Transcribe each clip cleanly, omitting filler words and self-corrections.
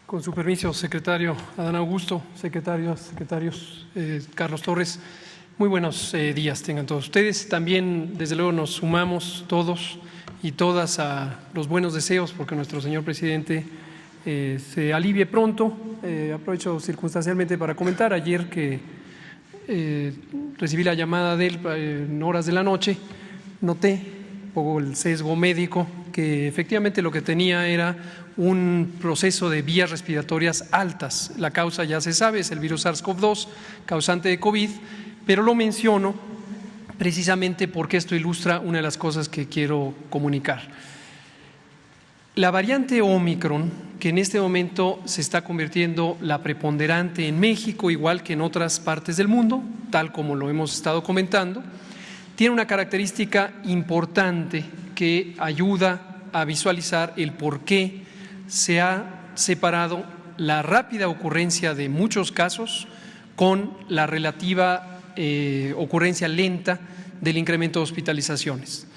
Con su permiso, secretario Adán Augusto, secretarios, Carlos Torres, muy buenos días tengan todos ustedes. También, desde luego, nos sumamos todos y todas a los buenos deseos porque nuestro señor presidente se alivie pronto. Aprovecho circunstancialmente para comentar, ayer que recibí la llamada de él en horas de la noche, noté un poco el sesgo médico, que efectivamente lo que tenía era un proceso de vías respiratorias altas. La causa ya se sabe, es el virus SARS-CoV-2, causante de COVID, pero lo menciono precisamente porque esto ilustra una de las cosas que quiero comunicar. La variante Omicron, que en este momento se está convirtiendo la preponderante en México, igual que en otras partes del mundo, tal como lo hemos estado comentando, tiene una característica importante que ayuda a visualizar el por qué se ha separado la rápida ocurrencia de muchos casos con la relativa ocurrencia lenta del incremento de hospitalizaciones.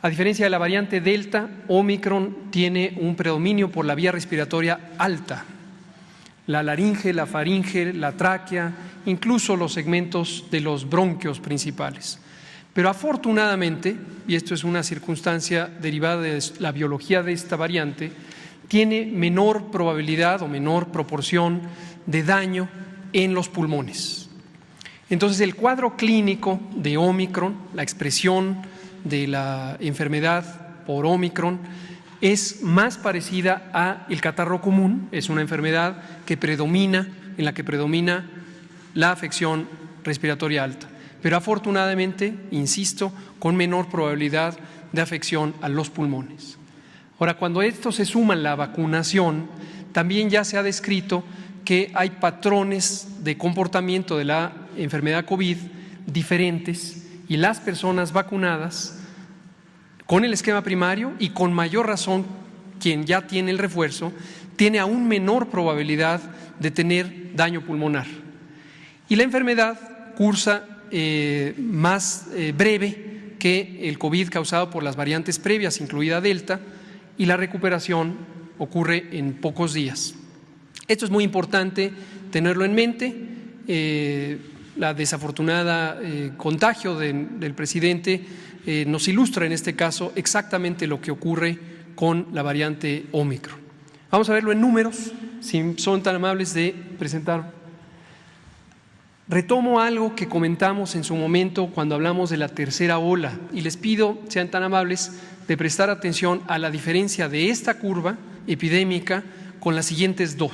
A diferencia de la variante Delta, Omicron tiene un predominio por la vía respiratoria alta, la laringe, la faringe, la tráquea, incluso los segmentos de los bronquios principales. Pero afortunadamente, y esto es una circunstancia derivada de la biología de esta variante, tiene menor probabilidad o menor proporción de daño en los pulmones. Entonces, el cuadro clínico de Omicron, la expresión de la enfermedad por Omicron, es más parecida al catarro común. Es una enfermedad que predomina, en la que predomina la afección respiratoria alta, pero afortunadamente, insisto, con menor probabilidad de afección a los pulmones. Ahora, cuando esto se suma a la vacunación, también ya se ha descrito que hay patrones de comportamiento de la enfermedad COVID diferentes, y las personas vacunadas con el esquema primario, y con mayor razón quien ya tiene el refuerzo, tiene aún menor probabilidad de tener daño pulmonar. Y la enfermedad cursa más breve que el COVID causado por las variantes previas, incluida Delta, y la recuperación ocurre en pocos días. Esto es muy importante tenerlo en mente. La desafortunada contagio del presidente nos ilustra en este caso exactamente lo que ocurre con la variante Omicron. Vamos a verlo en números, si son tan amables de presentar. Retomo algo que comentamos en su momento cuando hablamos de la tercera ola, y les pido sean tan amables de prestar atención a la diferencia de esta curva epidémica con las siguientes dos.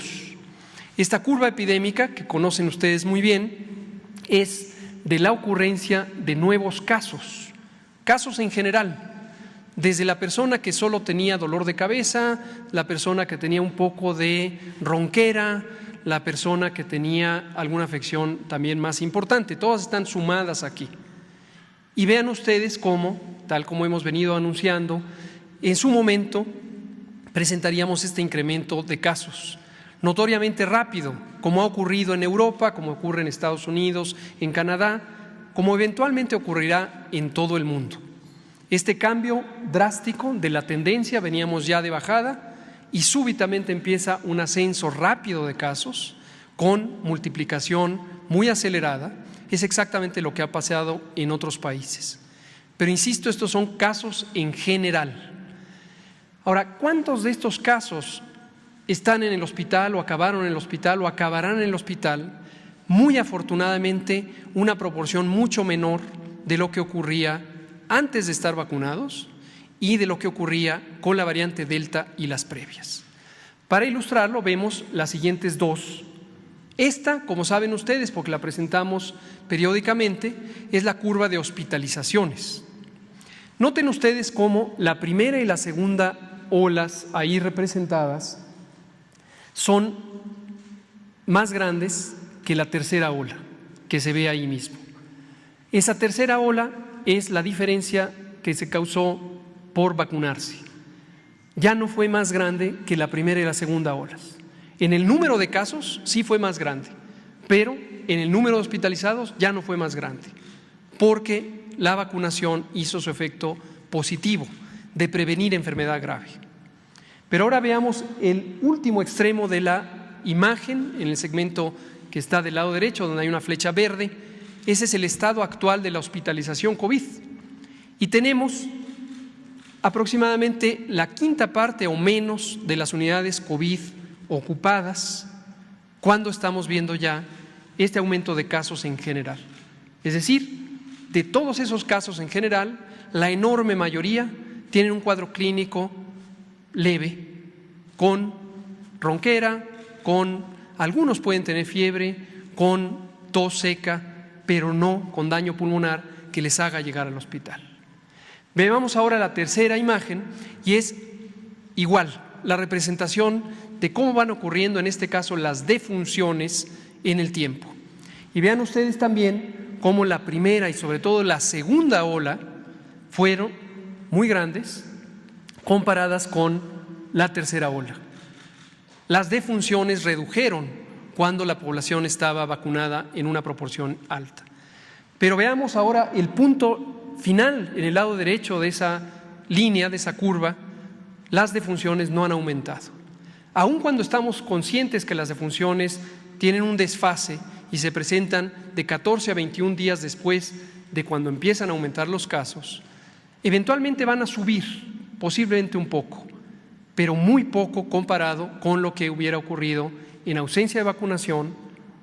Esta curva epidémica, que conocen ustedes muy bien, es de la ocurrencia de nuevos casos en general, desde la persona que solo tenía dolor de cabeza, la persona que tenía un poco de ronquera, la persona que tenía alguna afección también más importante, todas están sumadas aquí. Y vean ustedes cómo, tal como hemos venido anunciando, en su momento presentaríamos este incremento de casos, notoriamente rápido, como ha ocurrido en Europa, como ocurre en Estados Unidos, en Canadá, como eventualmente ocurrirá en todo el mundo. Este cambio drástico de la tendencia, veníamos ya de bajada, y súbitamente empieza un ascenso rápido de casos con multiplicación muy acelerada. Es exactamente lo que ha pasado en otros países. Pero insisto, estos son casos en general. Ahora, ¿cuántos de estos casos están en el hospital o acabaron en el hospital o acabarán en el hospital? Muy afortunadamente, una proporción mucho menor de lo que ocurría antes de estar vacunados y de lo que ocurría con la variante Delta y las previas. Para ilustrarlo, vemos las siguientes dos. Esta, como saben ustedes, porque la presentamos periódicamente, es la curva de hospitalizaciones. Noten ustedes cómo la primera y la segunda olas ahí representadas son más grandes que la tercera ola que se ve ahí mismo. Esa tercera ola es la diferencia que se causó por vacunarse. Ya no fue más grande que la primera y la segunda olas. En el número de casos sí fue más grande, pero en el número de hospitalizados ya no fue más grande, porque la vacunación hizo su efecto positivo de prevenir enfermedad grave. Pero ahora veamos el último extremo de la imagen, en el segmento que está del lado derecho, donde hay una flecha verde, ese es el estado actual de la hospitalización COVID. Y tenemos aproximadamente la quinta parte o menos de las unidades COVID ocupadas cuando estamos viendo ya este aumento de casos en general. Es decir, de todos esos casos en general, la enorme mayoría tienen un cuadro clínico leve, con ronquera, algunos pueden tener fiebre, con tos seca, pero no con daño pulmonar que les haga llegar al hospital. Veamos ahora la tercera imagen y es igual, la representación de cómo van ocurriendo en este caso las defunciones en el tiempo. Y vean ustedes también cómo la primera y sobre todo la segunda ola fueron muy grandes comparadas con la tercera ola. Las defunciones redujeron cuando la población estaba vacunada en una proporción alta. Pero veamos ahora el punto final en el lado derecho de esa línea, de esa curva. Las defunciones no han aumentado. Aun cuando estamos conscientes que las defunciones tienen un desfase y se presentan de 14 a 21 días después de cuando empiezan a aumentar los casos, eventualmente van a subir, posiblemente un poco, pero muy poco comparado con lo que hubiera ocurrido en ausencia de vacunación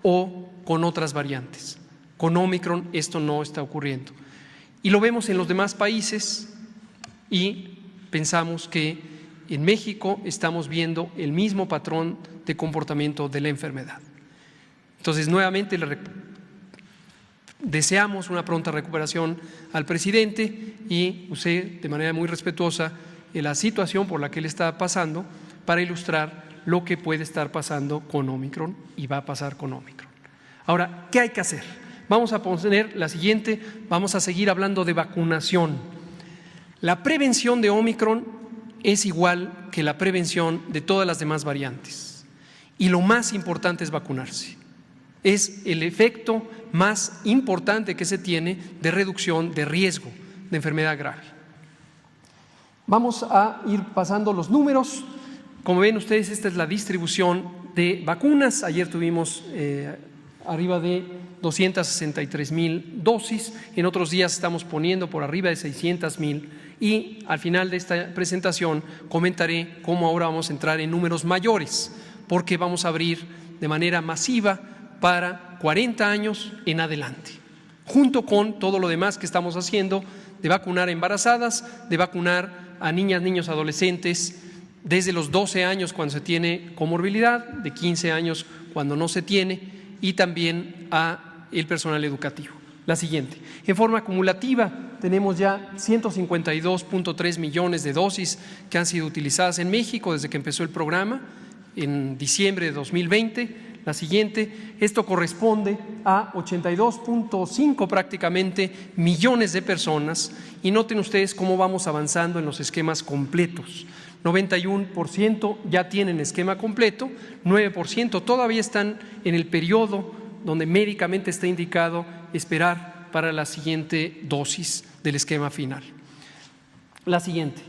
o con otras variantes. Con Omicron esto no está ocurriendo. Y lo vemos en los demás países y pensamos que en México estamos viendo el mismo patrón de comportamiento de la enfermedad. Entonces, nuevamente deseamos una pronta recuperación al presidente y usé de manera muy respetuosa la situación por la que él está pasando para ilustrar lo que puede estar pasando con Omicron y va a pasar con Omicron. Ahora, ¿qué hay que hacer? Vamos a poner la siguiente, vamos a seguir hablando de vacunación. La prevención de Omicron es igual que la prevención de todas las demás variantes y lo más importante es vacunarse. Es el efecto más importante que se tiene de reducción de riesgo de enfermedad grave. Vamos a ir pasando los números. Como ven ustedes, esta es la distribución de vacunas. Ayer tuvimos arriba de 263,000 dosis. En otros días estamos poniendo por arriba de 600,000 y al final de esta presentación comentaré cómo ahora vamos a entrar en números mayores porque vamos a abrir de manera masiva para 40 años en adelante, junto con todo lo demás que estamos haciendo de vacunar a embarazadas, de vacunar a niñas, niños, adolescentes desde los 12 años cuando se tiene comorbilidad, de 15 años cuando no se tiene y también a el personal educativo. La siguiente, en forma acumulativa tenemos ya 152.3 millones de dosis que han sido utilizadas en México desde que empezó el programa en diciembre de 2020. La siguiente, esto corresponde a 82.5 prácticamente millones de personas y noten ustedes cómo vamos avanzando en los esquemas completos. 91% ya tienen esquema completo, 9% todavía están en el periodo donde médicamente está indicado esperar para la siguiente dosis del esquema final. La siguiente.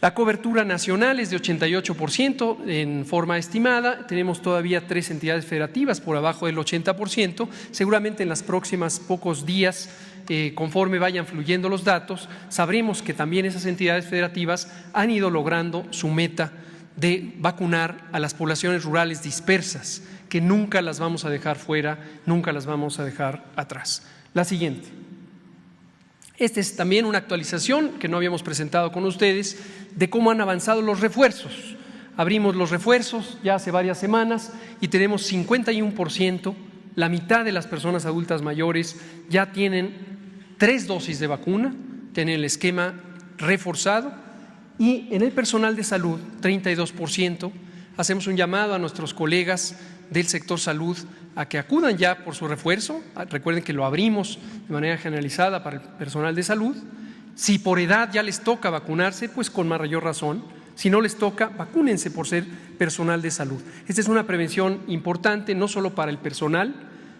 La cobertura nacional es de 88% en forma estimada. Tenemos todavía 3 entidades federativas por abajo del 80%. Seguramente en los próximos pocos días, conforme vayan fluyendo los datos, sabremos que también esas entidades federativas han ido logrando su meta de vacunar a las poblaciones rurales dispersas, que nunca las vamos a dejar fuera, nunca las vamos a dejar atrás. La siguiente. Esta es también una actualización que no habíamos presentado con ustedes de cómo han avanzado los refuerzos. Abrimos los refuerzos ya hace varias semanas y tenemos 51%, la mitad de las personas adultas mayores ya tienen 3 dosis de vacuna, tienen el esquema reforzado y en el personal de salud 32%. Hacemos un llamado a nuestros colegas del sector salud a que acudan ya por su refuerzo. Recuerden que lo abrimos de manera generalizada para el personal de salud. Si por edad ya les toca vacunarse, pues con mayor razón. Si no les toca, vacúnense por ser personal de salud. Esta es una prevención importante no solo para el personal,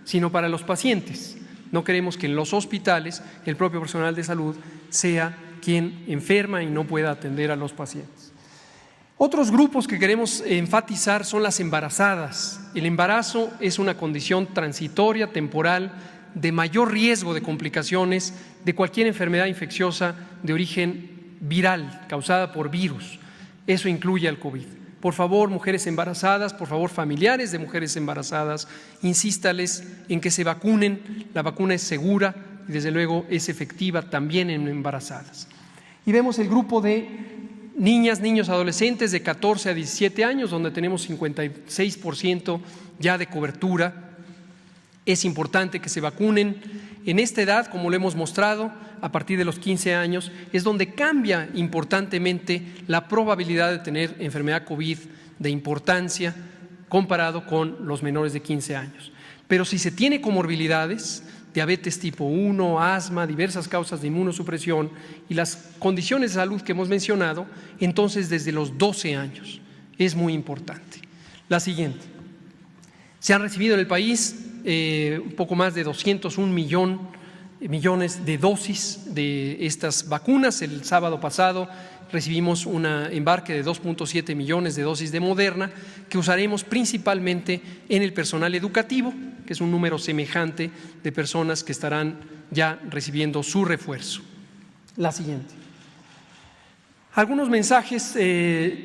sino para los pacientes. No queremos que en los hospitales el propio personal de salud sea quien enferma y no pueda atender a los pacientes. Otros grupos que queremos enfatizar son las embarazadas. El embarazo es una condición transitoria, temporal, de mayor riesgo de complicaciones de cualquier enfermedad infecciosa de origen viral, causada por virus. Eso incluye al COVID. Por favor, mujeres embarazadas, por favor, familiares de mujeres embarazadas, insístales en que se vacunen. La vacuna es segura y desde luego es efectiva también en embarazadas. Y vemos el grupo de niñas, niños, adolescentes de 14 a 17 años, donde tenemos 56% ya de cobertura. Es importante que se vacunen. En esta edad, como lo hemos mostrado, a partir de los 15 años, es donde cambia importantemente la probabilidad de tener enfermedad COVID de importancia comparado con los menores de 15 años. Pero si se tiene comorbilidades, diabetes tipo 1, asma, diversas causas de inmunosupresión y las condiciones de salud que hemos mencionado, entonces desde los 12 años es muy importante. La siguiente. Se han recibido en el país un poco más de 201 millones de dosis de estas vacunas. El sábado pasado recibimos un embarque de 2.7 millones de dosis de Moderna que usaremos principalmente en el personal educativo, que es un número semejante de personas que estarán ya recibiendo su refuerzo. La siguiente. Algunos mensajes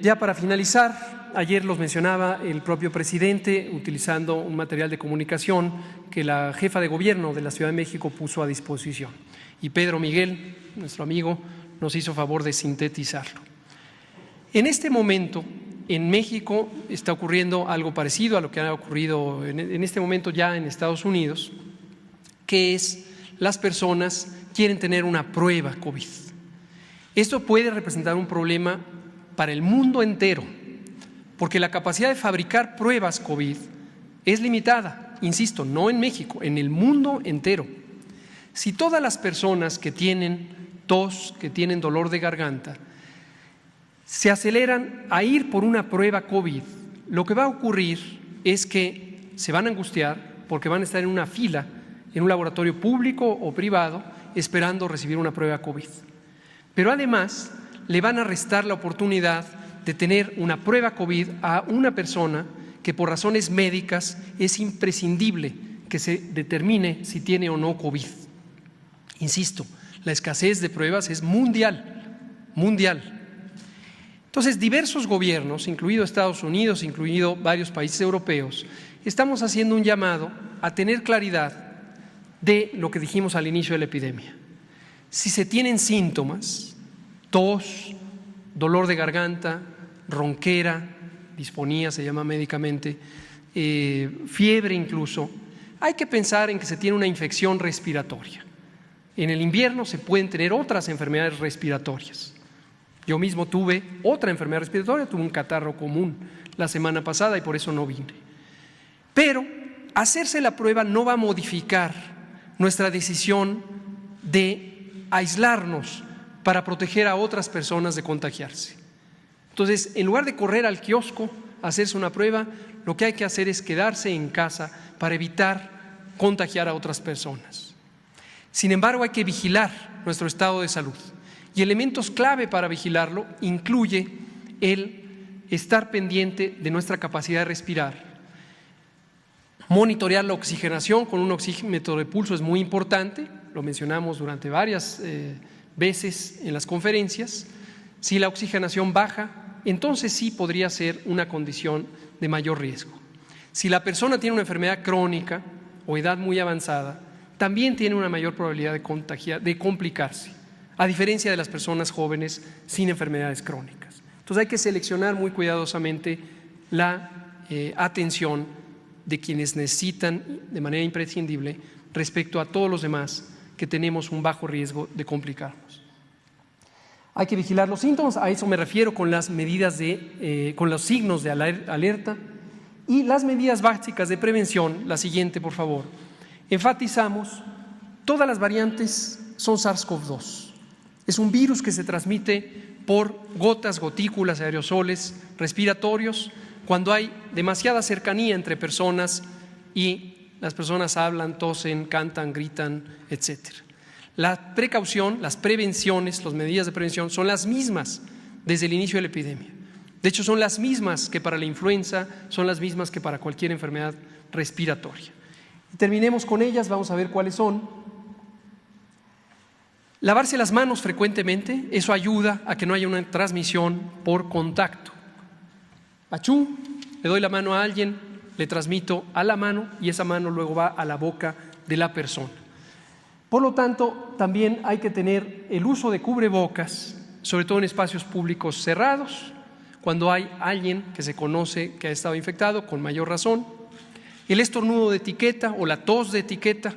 ya para finalizar. Ayer los mencionaba el propio presidente utilizando un material de comunicación que la jefa de gobierno de la Ciudad de México puso a disposición. Y Pedro Miguel, nuestro amigo, nos hizo favor de sintetizarlo. En este momento, en México está ocurriendo algo parecido a lo que ha ocurrido en este momento ya en Estados Unidos, que es las personas quieren tener una prueba COVID. Esto puede representar un problema para el mundo entero, porque la capacidad de fabricar pruebas COVID es limitada, insisto, no en México, en el mundo entero. Si todas las personas que tienen tos, que tienen dolor de garganta, se aceleran a ir por una prueba COVID, lo que va a ocurrir es que se van a angustiar porque van a estar en una fila en un laboratorio público o privado esperando recibir una prueba COVID. Pero además le van a restar la oportunidad de tener una prueba COVID a una persona que por razones médicas es imprescindible que se determine si tiene o no COVID. Insisto, la escasez de pruebas es mundial. Entonces, diversos gobiernos, incluido Estados Unidos, incluido varios países europeos, estamos haciendo un llamado a tener claridad de lo que dijimos al inicio de la epidemia. Si se tienen síntomas, tos, dolor de garganta, ronquera, disfonía se llama médicamente, fiebre incluso, hay que pensar en que se tiene una infección respiratoria. En el invierno se pueden tener otras enfermedades respiratorias. Yo mismo tuve otra enfermedad respiratoria, tuve un catarro común la semana pasada y por eso no vine. Pero hacerse la prueba no va a modificar nuestra decisión de aislarnos para proteger a otras personas de contagiarse. Entonces, en lugar de correr al kiosco a hacerse una prueba, lo que hay que hacer es quedarse en casa para evitar contagiar a otras personas. Sin embargo, hay que vigilar nuestro estado de salud y elementos clave para vigilarlo incluye el estar pendiente de nuestra capacidad de respirar. Monitorear la oxigenación con un oxímetro de pulso es muy importante, lo mencionamos durante varias veces en las conferencias. Si la oxigenación baja, entonces sí podría ser una condición de mayor riesgo. Si la persona tiene una enfermedad crónica o edad muy avanzada, también tiene una mayor probabilidad de complicarse, a diferencia de las personas jóvenes sin enfermedades crónicas. Entonces hay que seleccionar muy cuidadosamente la atención de quienes necesitan de manera imprescindible respecto a todos los demás que tenemos un bajo riesgo de complicarnos. Hay que vigilar los síntomas, a eso me refiero con las medidas con los signos de alerta y las medidas básicas de prevención. La siguiente, por favor. Enfatizamos, todas las variantes son SARS-CoV-2. Es un virus que se transmite por gotas, gotículas, aerosoles respiratorios, cuando hay demasiada cercanía entre personas y las personas hablan, tosen, cantan, gritan, etcétera. La precaución, las prevenciones, las medidas de prevención son las mismas desde el inicio de la epidemia. De hecho, son las mismas que para la influenza, son las mismas que para cualquier enfermedad respiratoria. Y terminemos con ellas, vamos a ver cuáles son. Lavarse las manos frecuentemente, eso ayuda a que no haya una transmisión por contacto. Achú, le doy la mano a alguien, le transmito a la mano y esa mano luego va a la boca de la persona. Por lo tanto, también hay que tener el uso de cubrebocas, sobre todo en espacios públicos cerrados, cuando hay alguien que se conoce que ha estado infectado, con mayor razón. El estornudo de etiqueta o la tos de etiqueta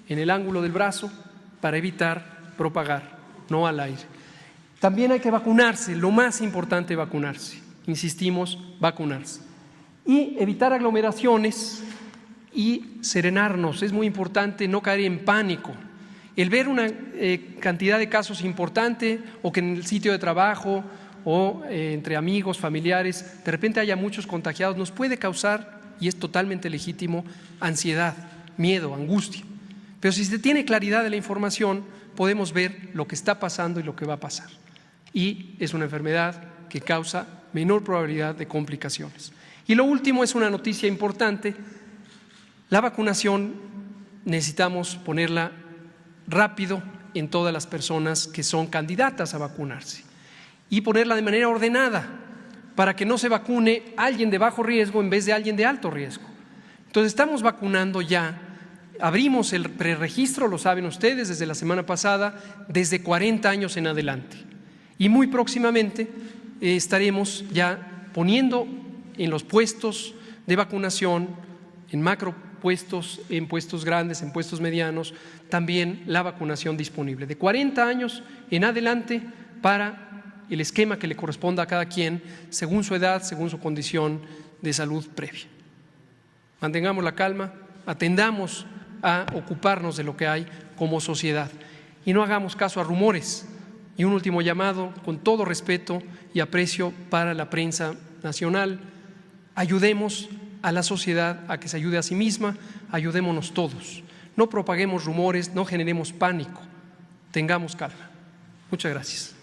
en el ángulo del brazo para evitar propagar, no al aire. También hay que vacunarse, lo más importante, vacunarse. Insistimos, vacunarse. Y evitar aglomeraciones y serenarnos. Es muy importante no caer en pánico. El ver una cantidad de casos importante o que en el sitio de trabajo o entre amigos, familiares, de repente haya muchos contagiados, nos puede causar, y es totalmente legítimo, ansiedad, miedo, angustia. Pero si se tiene claridad de la información, podemos ver lo que está pasando y lo que va a pasar. Y es una enfermedad que causa menor probabilidad de complicaciones. Y lo último es una noticia importante. La vacunación necesitamos ponerla rápido en todas las personas que son candidatas a vacunarse y ponerla de manera ordenada para que no se vacune alguien de bajo riesgo en vez de alguien de alto riesgo. Entonces estamos vacunando ya, abrimos el preregistro, lo saben ustedes, desde la semana pasada, desde 40 años en adelante. Y muy próximamente estaremos ya poniendo en los puestos de vacunación, en macropuestos, en puestos grandes, en puestos medianos, también la vacunación disponible. De 40 años en adelante para el esquema que le corresponda a cada quien, según su edad, según su condición de salud previa. Mantengamos la calma, atendamos a ocuparnos de lo que hay como sociedad y no hagamos caso a rumores. Y un último llamado, con todo respeto y aprecio para la prensa nacional: ayudemos a la sociedad a que se ayude a sí misma, ayudémonos todos. No propaguemos rumores, no generemos pánico, tengamos calma. Muchas gracias.